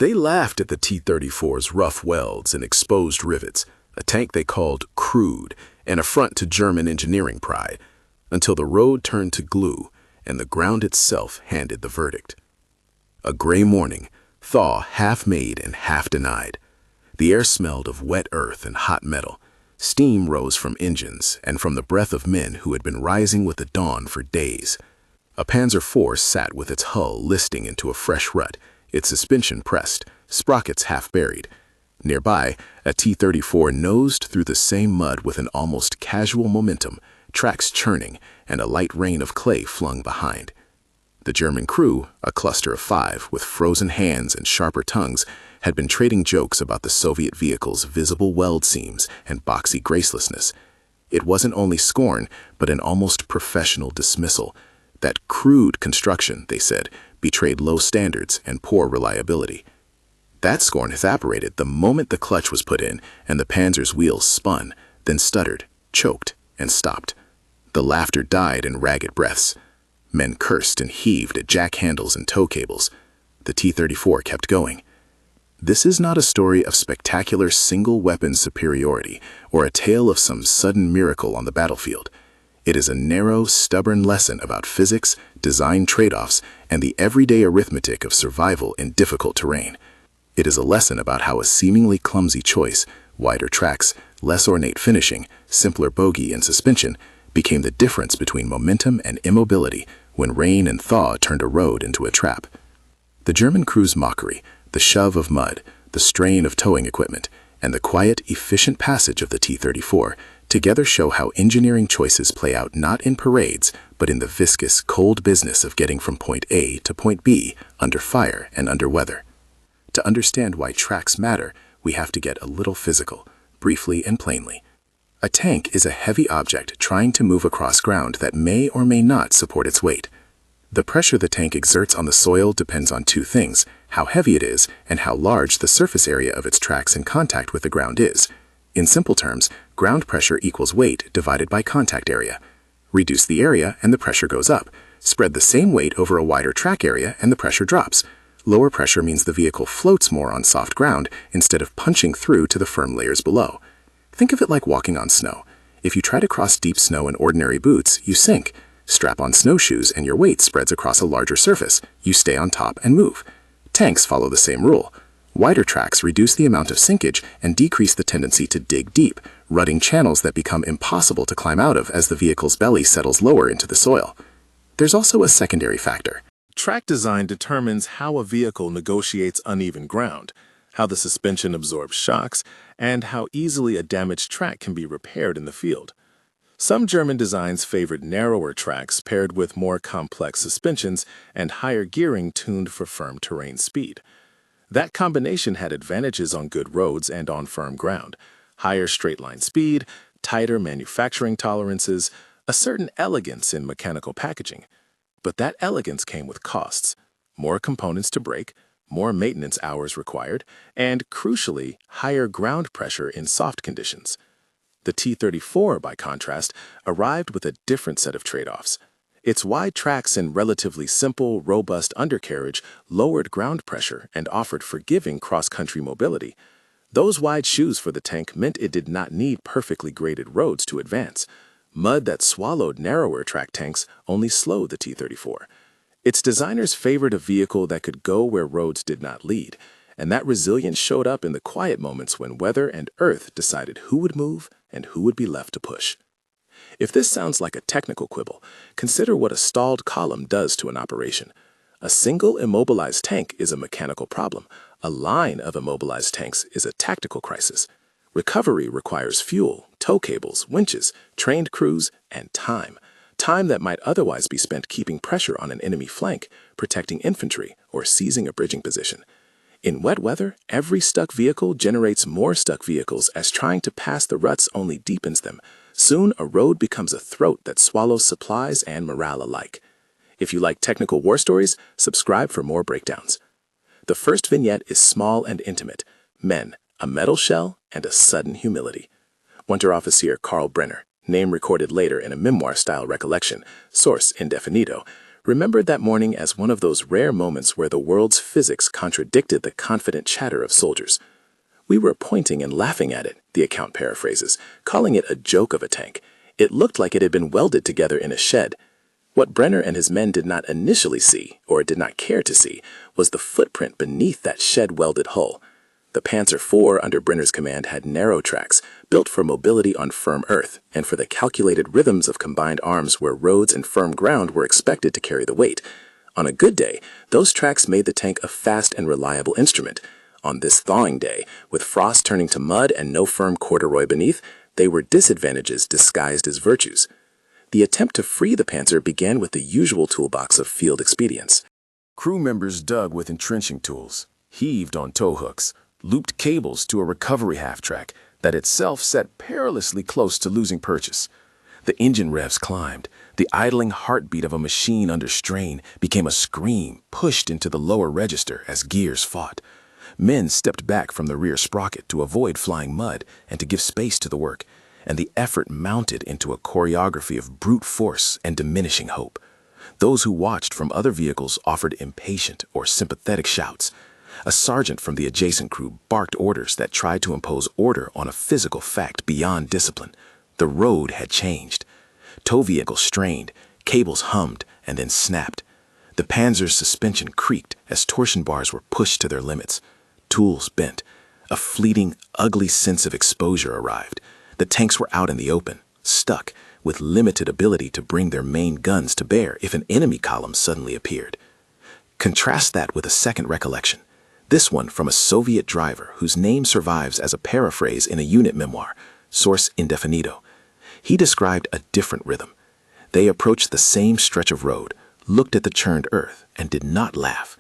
They laughed at the T-34's rough welds and exposed rivets, a tank they called Crude, an affront to German engineering pride, until the road turned to glue and the ground itself handed the verdict. A gray morning, thaw half made and half denied. The air smelled of wet earth and hot metal. Steam rose from engines and from the breath of men who had been rising with the dawn for days. A Panzer IV sat with its hull listing into a fresh rut, its suspension pressed, sprockets half buried. Nearby, a T-34 nosed through the same mud with an almost casual momentum, tracks churning and a light rain of clay flung behind. The German crew, a cluster of 5 with frozen hands and sharper tongues, had been trading jokes about the Soviet vehicle's visible weld seams and boxy gracelessness. It wasn't only scorn, but an almost professional dismissal. That crude construction, they said, betrayed low standards and poor reliability. That scorn evaporated the moment the clutch was put in and the Panzer's wheels spun, then stuttered, choked, and stopped. The laughter died in ragged breaths. Men cursed and heaved at jack handles and tow cables. The T-34 kept going. This is not a story of spectacular single-weapon superiority or a tale of some sudden miracle on the battlefield. It is a narrow, stubborn lesson about physics, design trade-offs, and the everyday arithmetic of survival in difficult terrain. It is a lesson about how a seemingly clumsy choice, wider tracks, less ornate finishing, simpler bogie and suspension, became the difference between momentum and immobility when rain and thaw turned a road into a trap. The German crew's mockery, the shove of mud, the strain of towing equipment, and the quiet, efficient passage of the T-34 together show how engineering choices play out not in parades, but in the viscous, cold business of getting from point A to point B under fire and under weather. To understand why tracks matter, we have to get a little physical, briefly and plainly. A tank is a heavy object trying to move across ground that may or may not support its weight. The pressure the tank exerts on the soil depends on 2 things: how heavy it is and how large the surface area of its tracks in contact with the ground is. In simple terms, ground pressure equals weight divided by contact area. Reduce the area and the pressure goes up. Spread the same weight over a wider track area and the pressure drops. Lower pressure means the vehicle floats more on soft ground instead of punching through to the firm layers below. Think of it like walking on snow. If you try to cross deep snow in ordinary boots, you sink. Strap on snowshoes and your weight spreads across a larger surface. You stay on top and move. Tanks follow the same rule. Wider tracks reduce the amount of sinkage and decrease the tendency to dig deep, rutting channels that become impossible to climb out of as the vehicle's belly settles lower into the soil. There's also a secondary factor. Track design determines how a vehicle negotiates uneven ground, how the suspension absorbs shocks, and how easily a damaged track can be repaired in the field. Some German designs favored narrower tracks paired with more complex suspensions and higher gearing tuned for firm terrain speed. That combination had advantages on good roads and on firm ground: higher straight-line speed, tighter manufacturing tolerances, a certain elegance in mechanical packaging. But that elegance came with costs: more components to break, more maintenance hours required, and, crucially, higher ground pressure in soft conditions. The T-34, by contrast, arrived with a different set of trade-offs. Its wide tracks and relatively simple, robust undercarriage lowered ground pressure and offered forgiving cross-country mobility. Those wide shoes for the tank meant it did not need perfectly graded roads to advance. Mud that swallowed narrower track tanks only slowed the T-34. Its designers favored a vehicle that could go where roads did not lead, and that resilience showed up in the quiet moments when weather and earth decided who would move and who would be left to push. If this sounds like a technical quibble, consider what a stalled column does to an operation. A single immobilized tank is a mechanical problem. A line of immobilized tanks is a tactical crisis. Recovery requires fuel, tow cables, winches, trained crews, and time. Time that might otherwise be spent keeping pressure on an enemy flank, protecting infantry, or seizing a bridging position. In wet weather, every stuck vehicle generates more stuck vehicles as trying to pass the ruts only deepens them. Soon, a road becomes a throat that swallows supplies and morale alike. If you like technical war stories, subscribe for more breakdowns. The first vignette is small and intimate: men, a metal shell, and a sudden humility. Unteroffizier Karl Brenner, name recorded later in a memoir-style recollection, source indefinido, remembered that morning as one of those rare moments where the world's physics contradicted the confident chatter of soldiers. "We were pointing and laughing at it," the account paraphrases, calling it a joke of a tank. "It looked like it had been welded together in a shed." What Brenner and his men did not initially see, or did not care to see, was the footprint beneath that shed-welded hull. The Panzer IV under Brenner's command had narrow tracks, built for mobility on firm earth, and for the calculated rhythms of combined arms where roads and firm ground were expected to carry the weight. On a good day, those tracks made the tank a fast and reliable instrument. On this thawing day, with frost turning to mud and no firm corduroy beneath, they were disadvantages disguised as virtues. The attempt to free the Panzer began with the usual toolbox of field expedients. Crew members dug with entrenching tools, heaved on tow hooks, looped cables to a recovery half-track that itself sat perilously close to losing purchase. The engine revs climbed. The idling heartbeat of a machine under strain became a scream pushed into the lower register as gears fought. Men stepped back from the rear sprocket to avoid flying mud and to give space to the work, and the effort mounted into a choreography of brute force and diminishing hope. Those who watched from other vehicles offered impatient or sympathetic shouts. A sergeant from the adjacent crew barked orders that tried to impose order on a physical fact beyond discipline. The road had changed. Tow vehicles strained, cables hummed, and then snapped. The Panzer's suspension creaked as torsion bars were pushed to their limits. Tools bent. A fleeting, ugly sense of exposure arrived. The tanks were out in the open, stuck, with limited ability to bring their main guns to bear if an enemy column suddenly appeared. Contrast that with a second recollection, this one from a Soviet driver whose name survives as a paraphrase in a unit memoir, source indefinido. He described a different rhythm. They approached the same stretch of road, looked at the churned earth, and did not laugh.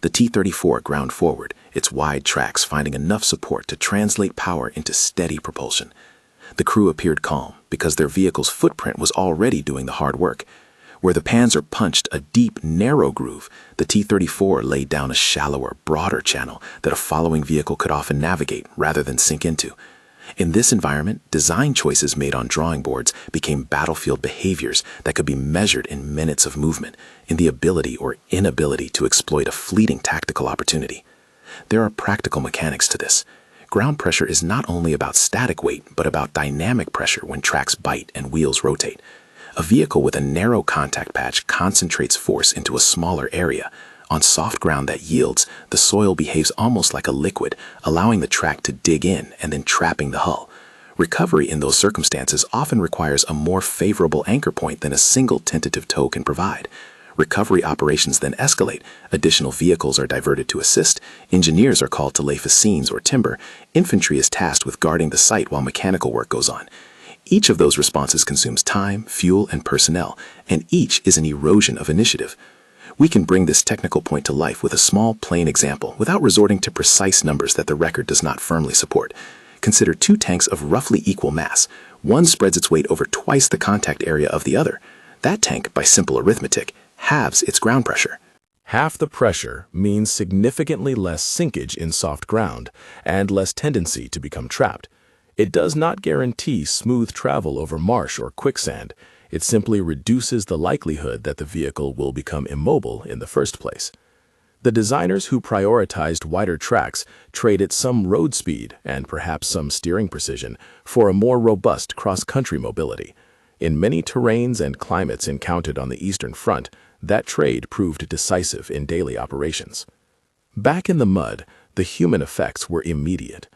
The T-34 ground forward, its wide tracks finding enough support to translate power into steady propulsion. The crew appeared calm because their vehicle's footprint was already doing the hard work. Where the Panzer punched a deep, narrow groove, the T-34 laid down a shallower, broader channel that a following vehicle could often navigate rather than sink into. In this environment, design choices made on drawing boards became battlefield behaviors that could be measured in minutes of movement, in the ability or inability to exploit a fleeting tactical opportunity. There are practical mechanics to this. Ground pressure is not only about static weight, but about dynamic pressure when tracks bite and wheels rotate. A vehicle with a narrow contact patch concentrates force into a smaller area. On soft ground that yields, the soil behaves almost like a liquid, allowing the track to dig in and then trapping the hull. Recovery in those circumstances often requires a more favorable anchor point than a single tentative tow can provide. Recovery operations then escalate. Additional vehicles are diverted to assist. Engineers are called to lay fascines or timber. Infantry is tasked with guarding the site while mechanical work goes on. Each of those responses consumes time, fuel, and personnel, and each is an erosion of initiative. We can bring this technical point to life with a small, plain example without resorting to precise numbers that the record does not firmly support. Consider two tanks of roughly equal mass. One spreads its weight over twice the contact area of the other. That tank, by simple arithmetic, halves its ground pressure. Half the pressure means significantly less sinkage in soft ground and less tendency to become trapped. It does not guarantee smooth travel over marsh or quicksand. It simply reduces the likelihood that the vehicle will become immobile in the first place. The designers who prioritized wider tracks traded some road speed and perhaps some steering precision for a more robust cross-country mobility. In many terrains and climates encountered on the Eastern Front, that trade proved decisive in daily operations. Back in the mud, the human effects were immediate.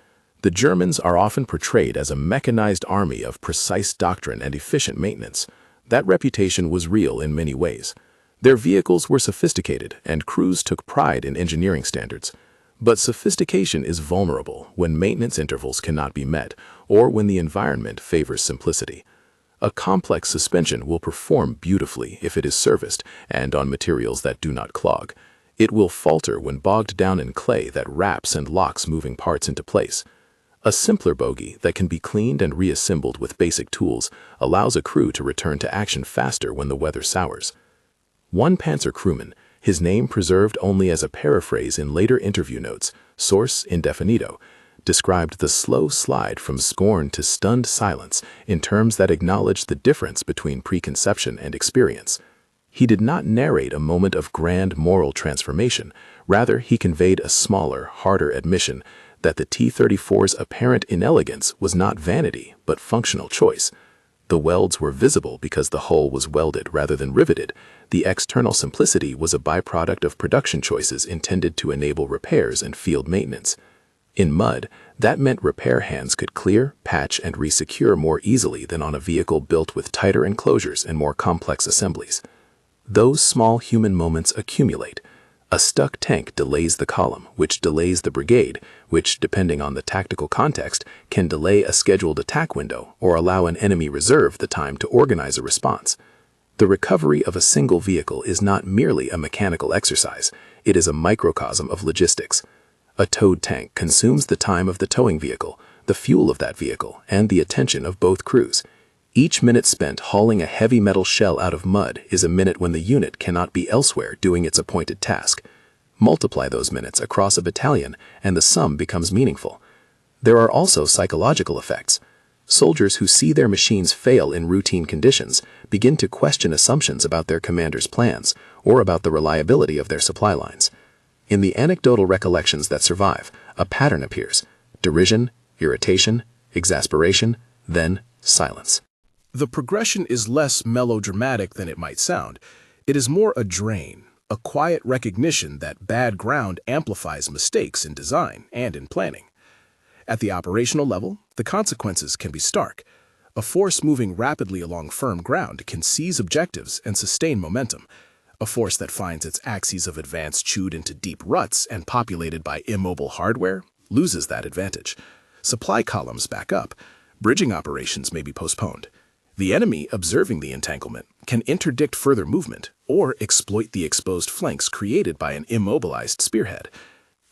The Germans are often portrayed as a mechanized army of precise doctrine and efficient maintenance. That reputation was real in many ways. Their vehicles were sophisticated, and crews took pride in engineering standards. But sophistication is vulnerable when maintenance intervals cannot be met or when the environment favors simplicity. A complex suspension will perform beautifully if it is serviced and on materials that do not clog. It will falter when bogged down in clay that wraps and locks moving parts into place. A simpler bogie that can be cleaned and reassembled with basic tools allows a crew to return to action faster when the weather sours. One Panzer crewman, his name preserved only as a paraphrase in later interview notes, source indefinido, described the slow slide from scorn to stunned silence in terms that acknowledged the difference between preconception and experience. He did not narrate a moment of grand moral transformation. Rather, he conveyed a smaller, harder admission that the T-34's apparent inelegance was not vanity, but functional choice. The welds were visible because the hull was welded rather than riveted. The external simplicity was a byproduct of production choices intended to enable repairs and field maintenance. In mud, that meant repair hands could clear, patch, and resecure more easily than on a vehicle built with tighter enclosures and more complex assemblies. Those small human moments accumulate. A stuck tank delays the column, which delays the brigade, which, depending on the tactical context, can delay a scheduled attack window or allow an enemy reserve the time to organize a response. The recovery of a single vehicle is not merely a mechanical exercise, it is a microcosm of logistics. A towed tank consumes the time of the towing vehicle, the fuel of that vehicle, and the attention of both crews. Each minute spent hauling a heavy metal shell out of mud is a minute when the unit cannot be elsewhere doing its appointed task. Multiply those minutes across a battalion, and the sum becomes meaningful. There are also psychological effects. Soldiers who see their machines fail in routine conditions begin to question assumptions about their commander's plans or about the reliability of their supply lines. In the anecdotal recollections that survive, a pattern appears: derision, irritation, exasperation, then silence. The progression is less melodramatic than it might sound. It is more a drain, a quiet recognition that bad ground amplifies mistakes in design and in planning. At the operational level, the consequences can be stark. A force moving rapidly along firm ground can seize objectives and sustain momentum. A force that finds its axes of advance chewed into deep ruts and populated by immobile hardware loses that advantage. Supply columns back up. Bridging operations may be postponed. The enemy, observing the entanglement, can interdict further movement or exploit the exposed flanks created by an immobilized spearhead.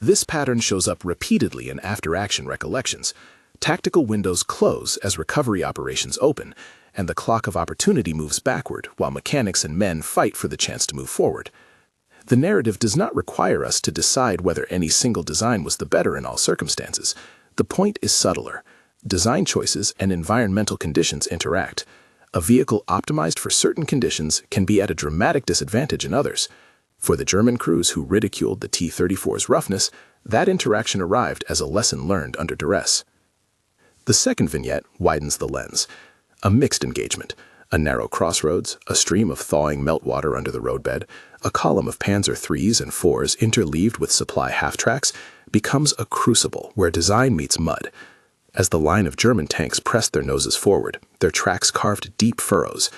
This pattern shows up repeatedly in after-action recollections. Tactical windows close as recovery operations open, and the clock of opportunity moves backward while mechanics and men fight for the chance to move forward. The narrative does not require us to decide whether any single design was the better in all circumstances. The point is subtler. Design choices and environmental conditions interact. A vehicle optimized for certain conditions can be at a dramatic disadvantage in others. For the German crews who ridiculed the T-34's roughness, that interaction arrived as a lesson learned under duress. The second vignette widens the lens. A mixed engagement, a narrow crossroads, a stream of thawing meltwater under the roadbed, a column of Panzer IIIs and IVs interleaved with supply half-tracks, becomes a crucible where design meets mud. As the line of German tanks pressed their noses forward, their tracks carved deep furrows.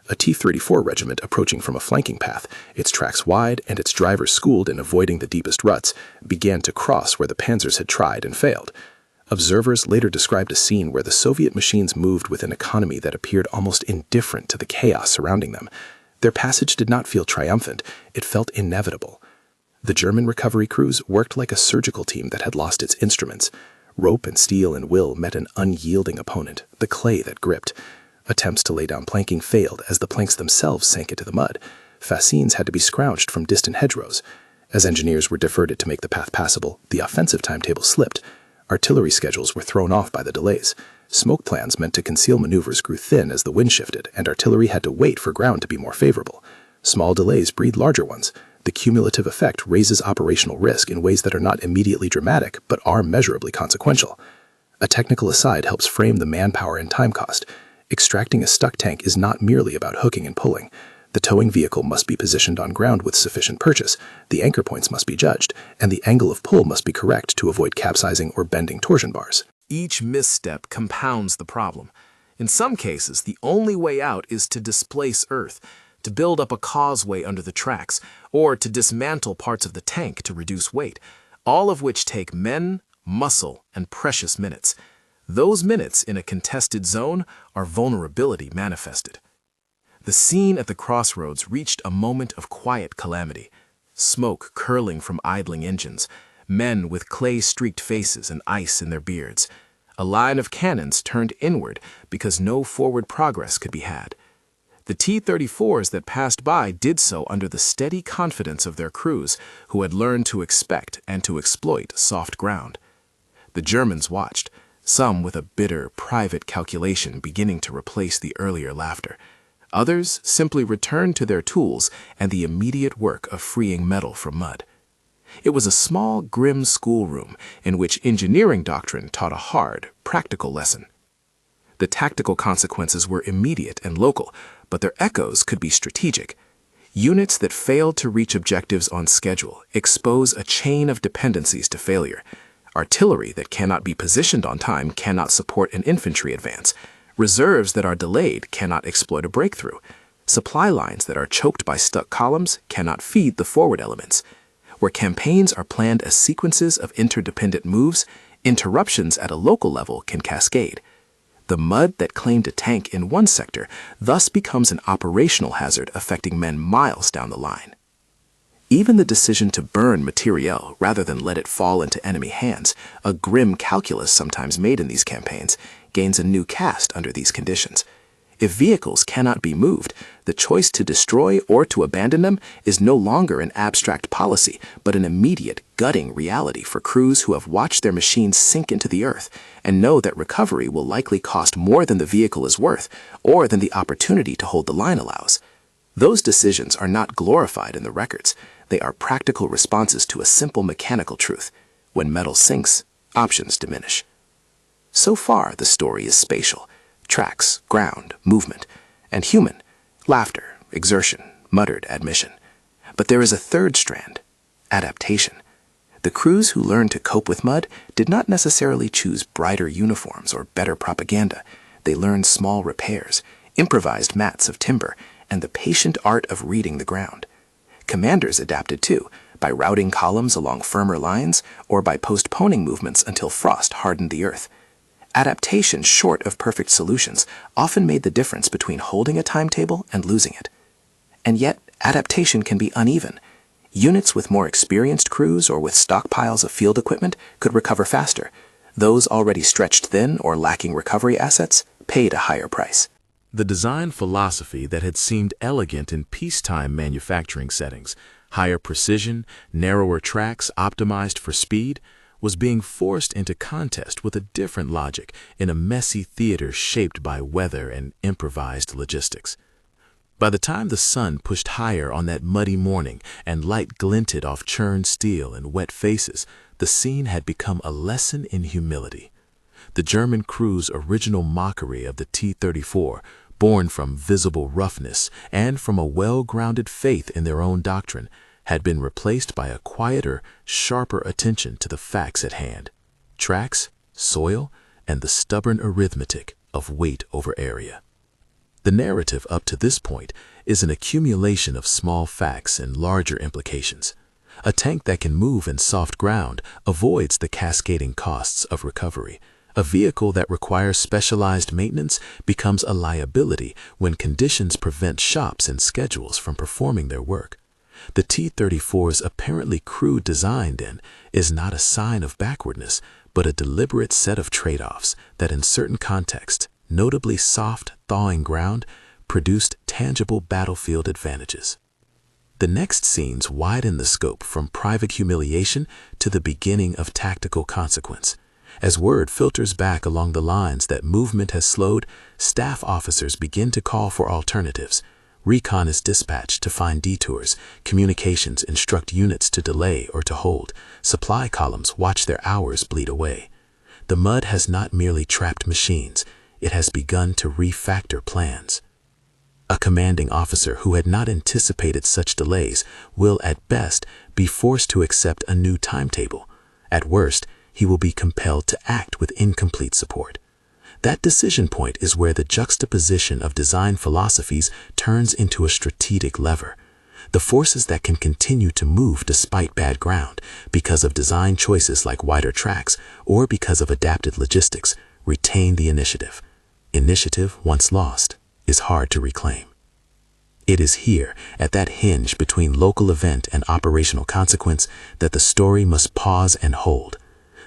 A T-34 regiment approaching from a flanking path, its tracks wide and its drivers schooled in avoiding the deepest ruts, began to cross where the Panzers had tried and failed. Observers later described a scene where the Soviet machines moved with an economy that appeared almost indifferent to the chaos surrounding them. Their passage did not feel triumphant, it felt inevitable. The German recovery crews worked like a surgical team that had lost its instruments. Rope and steel and will met an unyielding opponent, the clay that gripped. Attempts to lay down planking failed as the planks themselves sank into the mud. Fascines had to be scrounged from distant hedgerows. As engineers were diverted to make the path passable, the offensive timetable slipped. Artillery schedules were thrown off by the delays. Smoke plans meant to conceal maneuvers grew thin as the wind shifted, and artillery had to wait for ground to be more favorable. Small delays breed larger ones. The cumulative effect raises operational risk in ways that are not immediately dramatic, but are measurably consequential. A technical aside helps frame the manpower and time cost. Extracting a stuck tank is not merely about hooking and pulling. The towing vehicle must be positioned on ground with sufficient purchase, the anchor points must be judged, and the angle of pull must be correct to avoid capsizing or bending torsion bars. Each misstep compounds the problem. In some cases, the only way out is to displace earth, to build up a causeway under the tracks, or to dismantle parts of the tank to reduce weight, all of which take men, muscle, and precious minutes. Those minutes in a contested zone are vulnerability manifested. The scene at the crossroads reached a moment of quiet calamity. Smoke curling from idling engines, men with clay-streaked faces and ice in their beards. A line of cannons turned inward because no forward progress could be had. The T-34s that passed by did so under the steady confidence of their crews, who had learned to expect and to exploit soft ground. The Germans watched, some with a bitter, private calculation beginning to replace the earlier laughter. Others simply returned to their tools and the immediate work of freeing metal from mud. It was a small, grim schoolroom in which engineering doctrine taught a hard, practical lesson. The tactical consequences were immediate and local, but their echoes could be strategic. Units that failed to reach objectives on schedule expose a chain of dependencies to failure. Artillery that cannot be positioned on time cannot support an infantry advance. Reserves that are delayed cannot exploit a breakthrough. Supply lines that are choked by stuck columns cannot feed the forward elements. Where campaigns are planned as sequences of interdependent moves, interruptions at a local level can cascade. The mud that claimed a tank in one sector thus becomes an operational hazard affecting men miles down the line. Even the decision to burn materiel rather than let it fall into enemy hands, a grim calculus sometimes made in these campaigns, gains a new cast under these conditions. If vehicles cannot be moved, the choice to destroy or to abandon them is no longer an abstract policy, but an immediate, gutting reality for crews who have watched their machines sink into the earth and know that recovery will likely cost more than the vehicle is worth or than the opportunity to hold the line allows. Those decisions are not glorified in the records. They are practical responses to a simple mechanical truth. When metal sinks, options diminish. So far, the story is spatial. Tracks, ground, movement, and human, laughter, exertion, muttered admission. But there is a third strand, adaptation. The crews who learned to cope with mud did not necessarily choose brighter uniforms or better propaganda. They learned small repairs, improvised mats of timber, and the patient art of reading the ground. Commanders adapted too, by routing columns along firmer lines or by postponing movements until frost hardened the earth. Adaptation short of perfect solutions often made the difference between holding a timetable and losing it. And yet, adaptation can be uneven. Units with more experienced crews or with stockpiles of field equipment could recover faster. Those already stretched thin or lacking recovery assets paid a higher price. The design philosophy that had seemed elegant in peacetime manufacturing settings, higher precision, narrower tracks optimized for speed, was being forced into contest with a different logic in a messy theater shaped by weather and improvised logistics. By the time the sun pushed higher on that muddy morning and light glinted off churned steel and wet faces, the scene had become a lesson in humility. The German crew's original mockery of the T-34, born from visible roughness and from a well-grounded faith in their own doctrine, had been replaced by a quieter, sharper attention to the facts at hand: tracks, soil, and the stubborn arithmetic of weight over area. The narrative up to this point is an accumulation of small facts and larger implications. A tank that can move in soft ground avoids the cascading costs of recovery. A vehicle that requires specialized maintenance becomes a liability when conditions prevent shops and schedules from performing their work. The T-34's apparently crude design, then, is not a sign of backwardness, but a deliberate set of trade-offs that in certain contexts, notably soft, thawing ground, produced tangible battlefield advantages. The next scenes widen the scope from private humiliation to the beginning of tactical consequence. As word filters back along the lines that movement has slowed, staff officers begin to call for alternatives. Recon is dispatched to find detours, communications instruct units to delay or to hold, supply columns watch their hours bleed away. The mud has not merely trapped machines, it has begun to refactor plans. A commanding officer who had not anticipated such delays will, at best, be forced to accept a new timetable. At worst, he will be compelled to act with incomplete support. That decision point is where the juxtaposition of design philosophies turns into a strategic lever. The forces that can continue to move despite bad ground, because of design choices like wider tracks or because of adapted logistics, retain the initiative. Initiative, once lost, is hard to reclaim. It is here, at that hinge between local event and operational consequence, that the story must pause and hold.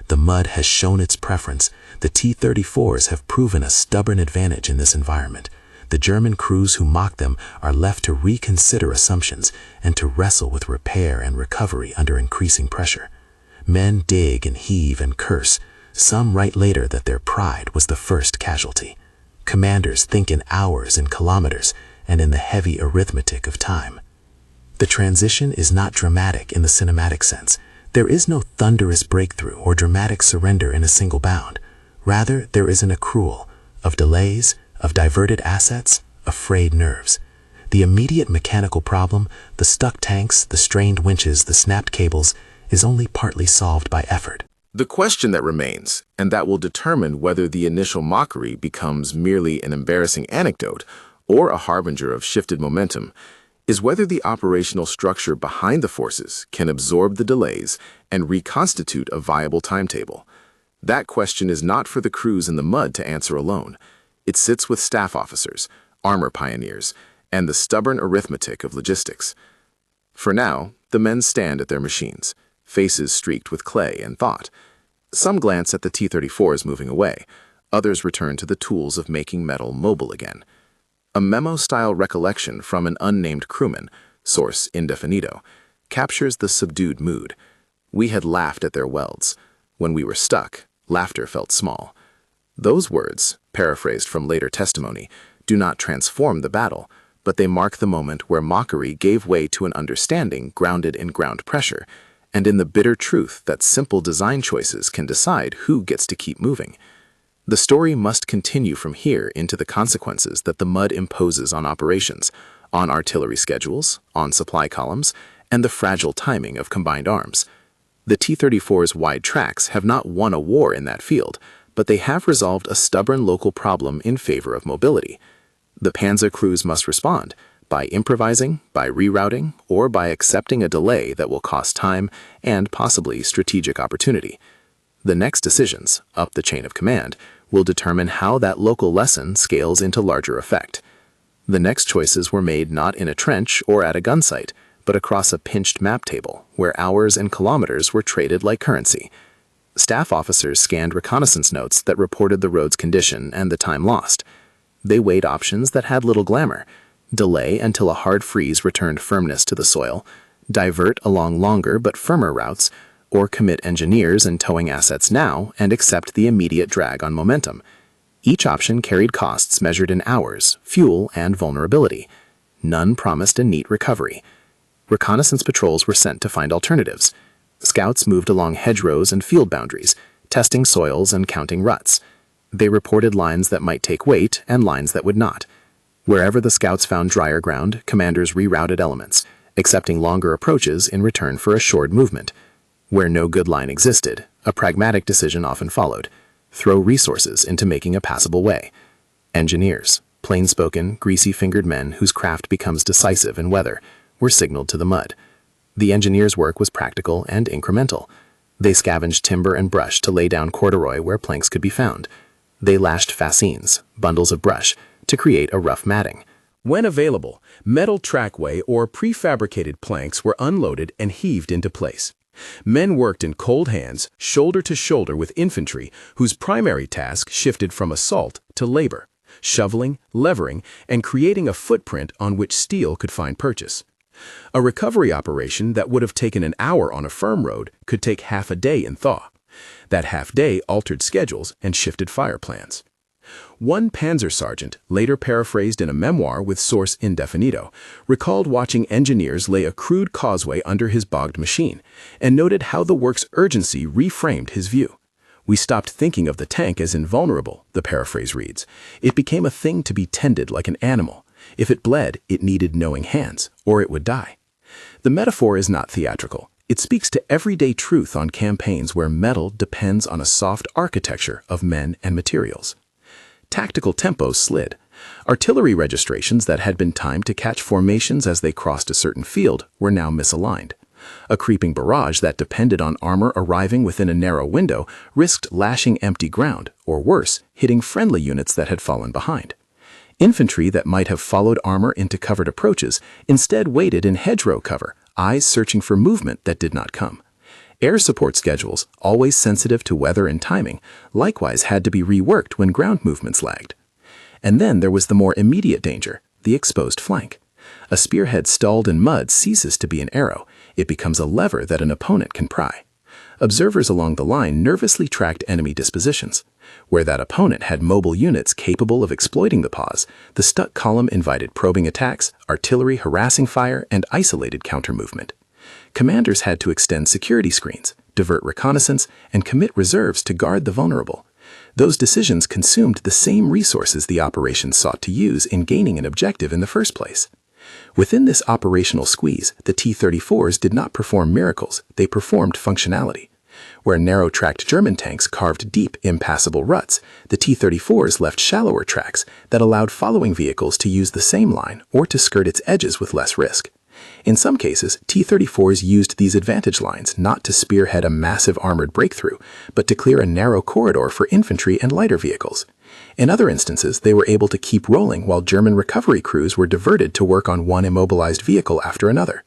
The mud has shown its preference. The T-34s have proven a stubborn advantage in this environment. The German crews who mock them are left to reconsider assumptions and to wrestle with repair and recovery under increasing pressure. Men dig and heave and curse. Some write later that their pride was the first casualty. Commanders think in hours and kilometers, and in the heavy arithmetic of time. The transition is not dramatic in the cinematic sense. There is no thunderous breakthrough or dramatic surrender in a single bound. Rather, there is an accrual of delays, of diverted assets, of frayed nerves. The immediate mechanical problem, the stuck tanks, the strained winches, the snapped cables, is only partly solved by effort. The question that remains, and that will determine whether the initial mockery becomes merely an embarrassing anecdote or a harbinger of shifted momentum, is whether the operational structure behind the forces can absorb the delays and reconstitute a viable timetable. That question is not for the crews in the mud to answer alone. It sits with staff officers, armor pioneers, and the stubborn arithmetic of logistics. For now, the men stand at their machines, faces streaked with clay and thought. Some glance at the T-34s moving away. Others return to the tools of making metal mobile again. A memo-style recollection from an unnamed crewman, source indefinito, captures the subdued mood. We had laughed at their welds. When we were stuck, laughter felt small. Those words, paraphrased from later testimony, do not transform the battle, but they mark the moment where mockery gave way to an understanding grounded in ground pressure, and in the bitter truth that simple design choices can decide who gets to keep moving. The story must continue from here into the consequences that the mud imposes on operations, on artillery schedules, on supply columns, and the fragile timing of combined arms. The T-34's wide tracks have not won a war in that field, but they have resolved a stubborn local problem in favor of mobility. The Panzer crews must respond, by improvising, by rerouting, or by accepting a delay that will cost time and possibly strategic opportunity. The next decisions, up the chain of command, will determine how that local lesson scales into larger effect. The next choices were made not in a trench or at a gun site, but across a pinched map table, where hours and kilometers were traded like currency. Staff officers scanned reconnaissance notes that reported the road's condition and the time lost. They weighed options that had little glamour: delay until a hard freeze returned firmness to the soil, divert along longer but firmer routes, or commit engineers and towing assets now and accept the immediate drag on momentum. Each option carried costs measured in hours, fuel, and vulnerability. None promised a neat recovery. Reconnaissance patrols were sent to find alternatives. Scouts moved along hedgerows and field boundaries, testing soils and counting ruts. They reported lines that might take weight and lines that would not. Wherever the scouts found drier ground, commanders rerouted elements, accepting longer approaches in return for assured movement. Where no good line existed, a pragmatic decision often followed: throw resources into making a passable way. Engineers, plain-spoken, greasy-fingered men whose craft becomes decisive in weather, were signaled to the mud. The engineers' work was practical and incremental. They scavenged timber and brush to lay down corduroy where planks could be found. They lashed fascines, bundles of brush, to create a rough matting. When available, metal trackway or prefabricated planks were unloaded and heaved into place. Men worked in cold hands, shoulder to shoulder with infantry, whose primary task shifted from assault to labor, shoveling, levering, and creating a footprint on which steel could find purchase. A recovery operation that would have taken an hour on a firm road could take half a day in thaw. That half day altered schedules and shifted fire plans. One Panzer sergeant, later paraphrased in a memoir with source indefinito, recalled watching engineers lay a crude causeway under his bogged machine, and noted how the work's urgency reframed his view. "We stopped thinking of the tank as invulnerable," the paraphrase reads. "It became a thing to be tended like an animal. If it bled, it needed knowing hands, or it would die." The metaphor is not theatrical. It speaks to everyday truth on campaigns where metal depends on a soft architecture of men and materials. Tactical tempos slid. Artillery registrations that had been timed to catch formations as they crossed a certain field were now misaligned. A creeping barrage that depended on armor arriving within a narrow window risked lashing empty ground, or worse, hitting friendly units that had fallen behind. Infantry that might have followed armor into covered approaches instead waited in hedgerow cover, eyes searching for movement that did not come. Air support schedules, always sensitive to weather and timing, likewise had to be reworked when ground movements lagged. And then there was the more immediate danger, the exposed flank. A spearhead stalled in mud ceases to be an arrow. It becomes a lever that an opponent can pry. Observers along the line nervously tracked enemy dispositions. Where that opponent had mobile units capable of exploiting the pause, the stuck column invited probing attacks, artillery harassing fire, and isolated counter-movement. Commanders had to extend security screens, divert reconnaissance, and commit reserves to guard the vulnerable. Those decisions consumed the same resources the operations sought to use in gaining an objective in the first place. Within this operational squeeze, the T-34s did not perform miracles, they performed functionality. Where narrow-tracked German tanks carved deep, impassable ruts, the T-34s left shallower tracks that allowed following vehicles to use the same line or to skirt its edges with less risk. In some cases, T-34s used these advantage lines not to spearhead a massive armored breakthrough, but to clear a narrow corridor for infantry and lighter vehicles. In other instances, they were able to keep rolling while German recovery crews were diverted to work on one immobilized vehicle after another.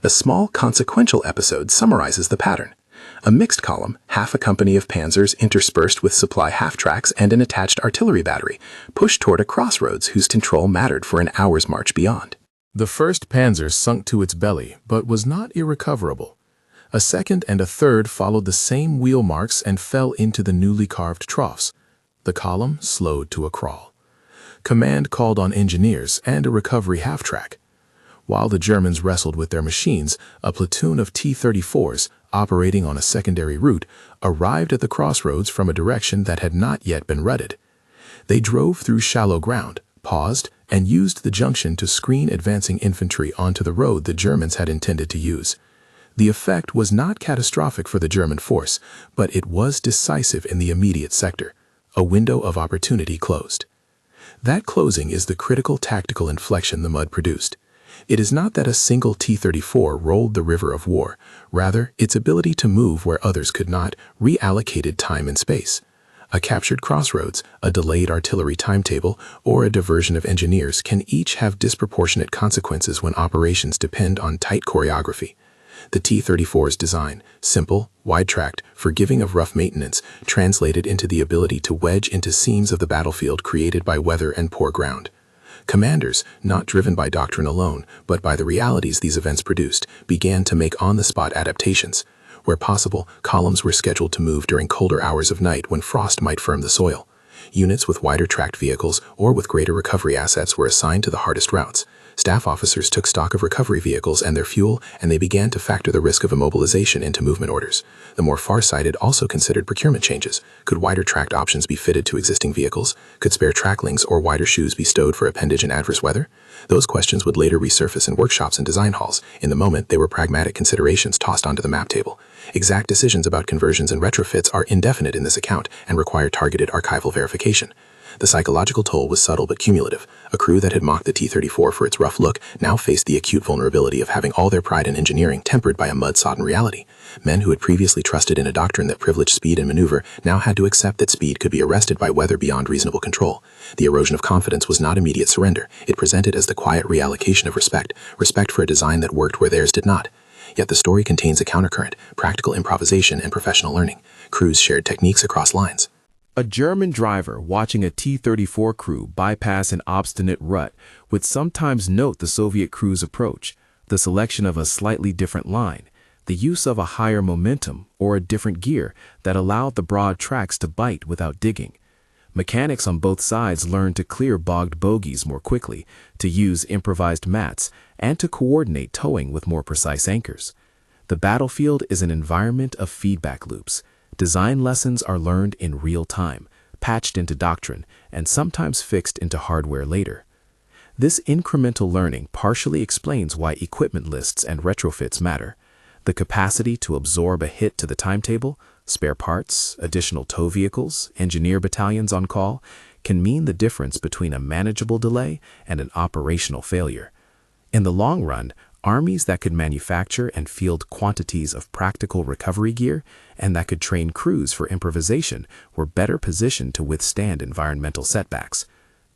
A small, consequential episode summarizes the pattern. A mixed column, half a company of Panzers interspersed with supply half-tracks and an attached artillery battery, pushed toward a crossroads whose control mattered for an hour's march beyond. The first Panzer sunk to its belly, but was not irrecoverable. A second and a third followed the same wheel marks and fell into the newly carved troughs. The column slowed to a crawl. Command called on engineers and a recovery half-track. While the Germans wrestled with their machines, a platoon of T-34s, operating on a secondary route, arrived at the crossroads from a direction that had not yet been rutted. They drove through shallow ground, paused, and used the junction to screen advancing infantry onto the road the Germans had intended to use. The effect was not catastrophic for the German force, but it was decisive in the immediate sector. A window of opportunity closed. That closing is the critical tactical inflection the mud produced. It is not that a single T-34 rolled the river of war, rather its ability to move where others could not, reallocated time and space. A captured crossroads, a delayed artillery timetable, or a diversion of engineers can each have disproportionate consequences when operations depend on tight choreography. The T-34's design, simple, wide-tracked, forgiving of rough maintenance, translated into the ability to wedge into seams of the battlefield created by weather and poor ground. Commanders, not driven by doctrine alone, but by the realities these events produced, began to make on-the-spot adaptations. Where possible, columns were scheduled to move during colder hours of night when frost might firm the soil. Units with wider tracked vehicles or with greater recovery assets were assigned to the hardest routes. Staff officers took stock of recovery vehicles and their fuel, and they began to factor the risk of immobilization into movement orders. The more far-sighted also considered procurement changes. Could wider tracked options be fitted to existing vehicles? Could spare tracklings or wider shoes be stowed for appendage in adverse weather? Those questions would later resurface in workshops and design halls. In the moment, they were pragmatic considerations tossed onto the map table. Exact decisions about conversions and retrofits are indefinite in this account and require targeted archival verification. The psychological toll was subtle but cumulative. A crew that had mocked the T-34 for its rough look now faced the acute vulnerability of having all their pride in engineering tempered by a mud-sodden reality. Men who had previously trusted in a doctrine that privileged speed and maneuver now had to accept that speed could be arrested by weather beyond reasonable control. The erosion of confidence was not immediate surrender. It presented as the quiet reallocation of respect for a design that worked where theirs did not. Yet the story contains a countercurrent, practical improvisation and professional learning. Crews shared techniques across lines. A German driver watching a T-34 crew bypass an obstinate rut would sometimes note the Soviet crew's approach, the selection of a slightly different line, the use of a higher momentum or a different gear that allowed the broad tracks to bite without digging. Mechanics on both sides learned to clear bogged bogies more quickly, to use improvised mats, and to coordinate towing with more precise anchors. The battlefield is an environment of feedback loops. Design lessons are learned in real time, patched into doctrine, and sometimes fixed into hardware later. This incremental learning partially explains why equipment lists and retrofits matter. The capacity to absorb a hit to the timetable, spare parts, additional tow vehicles, engineer battalions on call, can mean the difference between a manageable delay and an operational failure. In the long run, armies that could manufacture and field quantities of practical recovery gear and that could train crews for improvisation were better positioned to withstand environmental setbacks.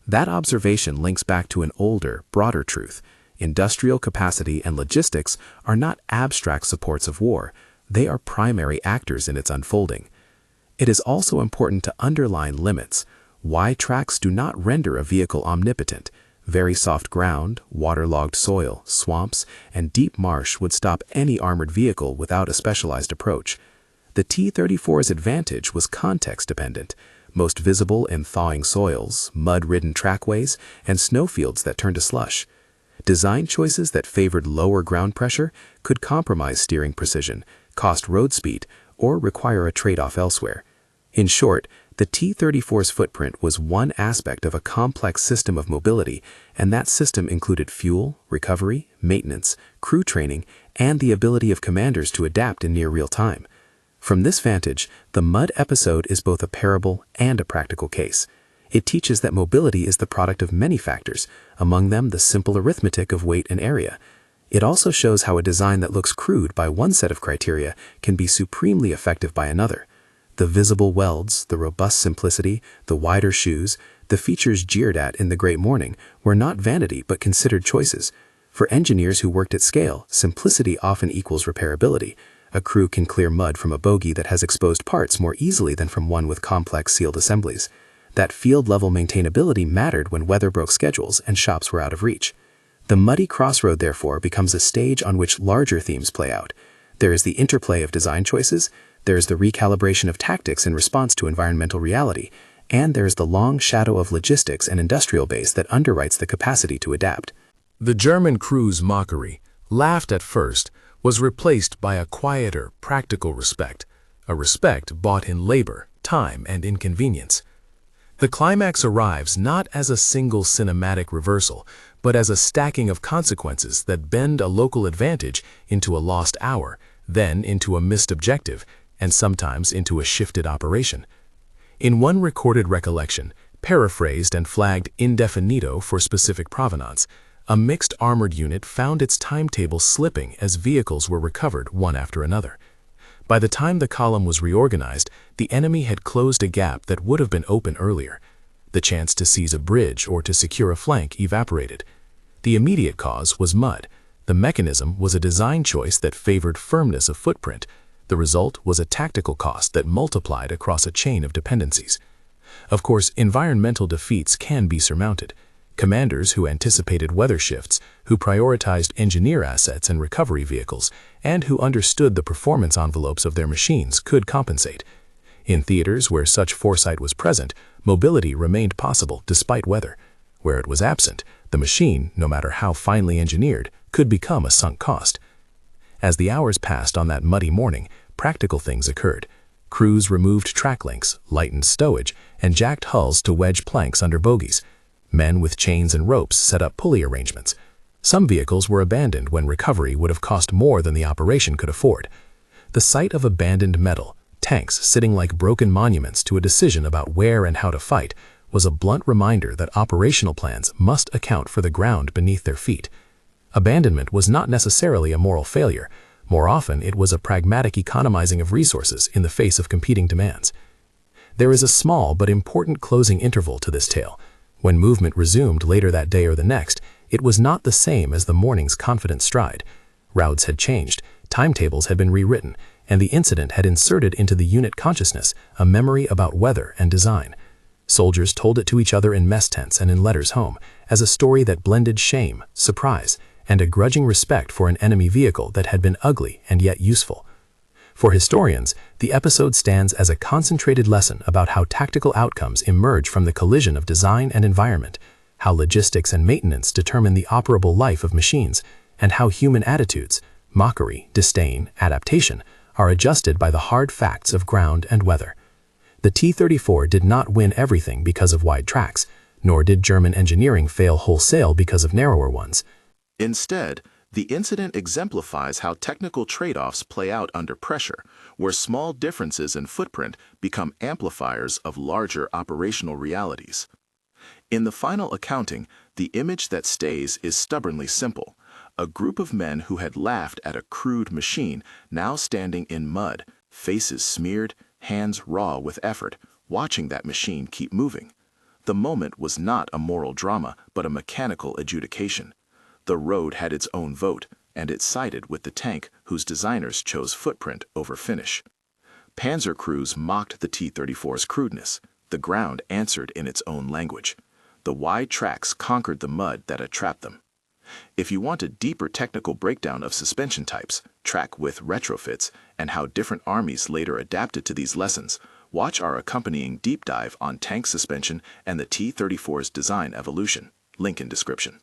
That observation links back to an older, broader truth. Industrial capacity and logistics are not abstract supports of war. They are primary actors in its unfolding. It is also important to underline limits. Why tracks do not render a vehicle omnipotent. Very soft ground, waterlogged soil, swamps, and deep marsh would stop any armored vehicle without a specialized approach. The T-34's advantage was context-dependent. most visible in thawing soils, mud-ridden trackways, and snowfields that turn to slush. Design choices that favored lower ground pressure could compromise steering precision, cost road speed, or require a trade-off elsewhere. In short, the T-34's footprint was one aspect of a complex system of mobility, and that system included fuel, recovery, maintenance, crew training, and the ability of commanders to adapt in near real time. From this vantage, the Mud episode is both a parable and a practical case. It teaches that mobility is the product of many factors, among them the simple arithmetic of weight and area. It also shows how a design that looks crude by one set of criteria can be supremely effective by another. The visible welds, the robust simplicity, the wider shoes, the features jeered at in the Great Morning were not vanity but considered choices. For engineers who worked at scale, simplicity often equals repairability. A crew can clear mud from a bogie that has exposed parts more easily than from one with complex sealed assemblies. That field-level maintainability mattered when weather broke schedules and shops were out of reach. The muddy crossroad, therefore, becomes a stage on which larger themes play out. There is the interplay of design choices, there is the recalibration of tactics in response to environmental reality, and there is the long shadow of logistics and industrial base that underwrites the capacity to adapt. The German crew's mockery, laughed at first, was replaced by a quieter, practical respect, a respect bought in labor, time, and inconvenience. The climax arrives not as a single cinematic reversal, but as a stacking of consequences that bend a local advantage into a lost hour, then into a missed objective, and sometimes into a shifted operation. In one recorded recollection, paraphrased and flagged indefinito for specific provenance, a mixed armored unit found its timetable slipping as vehicles were recovered one after another. By the time the column was reorganized, the enemy had closed a gap that would have been open earlier. The chance to seize a bridge or to secure a flank evaporated. The immediate cause was mud. The mechanism was a design choice that favored firmness of footprint. The result was a tactical cost that multiplied across a chain of dependencies. Of course, environmental defeats can be surmounted. Commanders who anticipated weather shifts, who prioritized engineer assets and recovery vehicles, and who understood the performance envelopes of their machines could compensate. In theaters where such foresight was present, mobility remained possible despite weather. Where it was absent, the machine, no matter how finely engineered, could become a sunk cost. As the hours passed on that muddy morning, practical things occurred. Crews removed track links, lightened stowage, and jacked hulls to wedge planks under bogies. Men with chains and ropes set up pulley arrangements. Some vehicles were abandoned when recovery would have cost more than the operation could afford. The sight of abandoned metal, tanks sitting like broken monuments to a decision about where and how to fight, was a blunt reminder that operational plans must account for the ground beneath their feet. Abandonment was not necessarily a moral failure. More often, it was a pragmatic economizing of resources in the face of competing demands. There is a small but important closing interval to this tale. When movement resumed later that day or the next, it was not the same as the morning's confident stride. Routes had changed, timetables had been rewritten, and the incident had inserted into the unit consciousness a memory about weather and design. Soldiers told it to each other in mess tents and in letters home, as a story that blended shame, surprise, and a grudging respect for an enemy vehicle that had been ugly and yet useful. For historians, the episode stands as a concentrated lesson about how tactical outcomes emerge from the collision of design and environment, how logistics and maintenance determine the operable life of machines, and how human attitudes, mockery, disdain, adaptation, are adjusted by the hard facts of ground and weather. The T-34 did not win everything because of wide tracks, nor did German engineering fail wholesale because of narrower ones. Instead, the incident exemplifies how technical trade-offs play out under pressure, where small differences in footprint become amplifiers of larger operational realities. In the final accounting, the image that stays is stubbornly simple. A group of men who had laughed at a crude machine now standing in mud, faces smeared, hands raw with effort, watching that machine keep moving. The moment was not a moral drama, but a mechanical adjudication. The road had its own vote, and it sided with the tank whose designers chose footprint over finish. Panzer crews mocked the T-34's crudeness. The ground answered in its own language. The wide tracks conquered the mud that had trapped them. If you want a deeper technical breakdown of suspension types, track with retrofits, and how different armies later adapted to these lessons, Watch our accompanying deep dive on tank suspension and the T-34's design evolution. Link in description.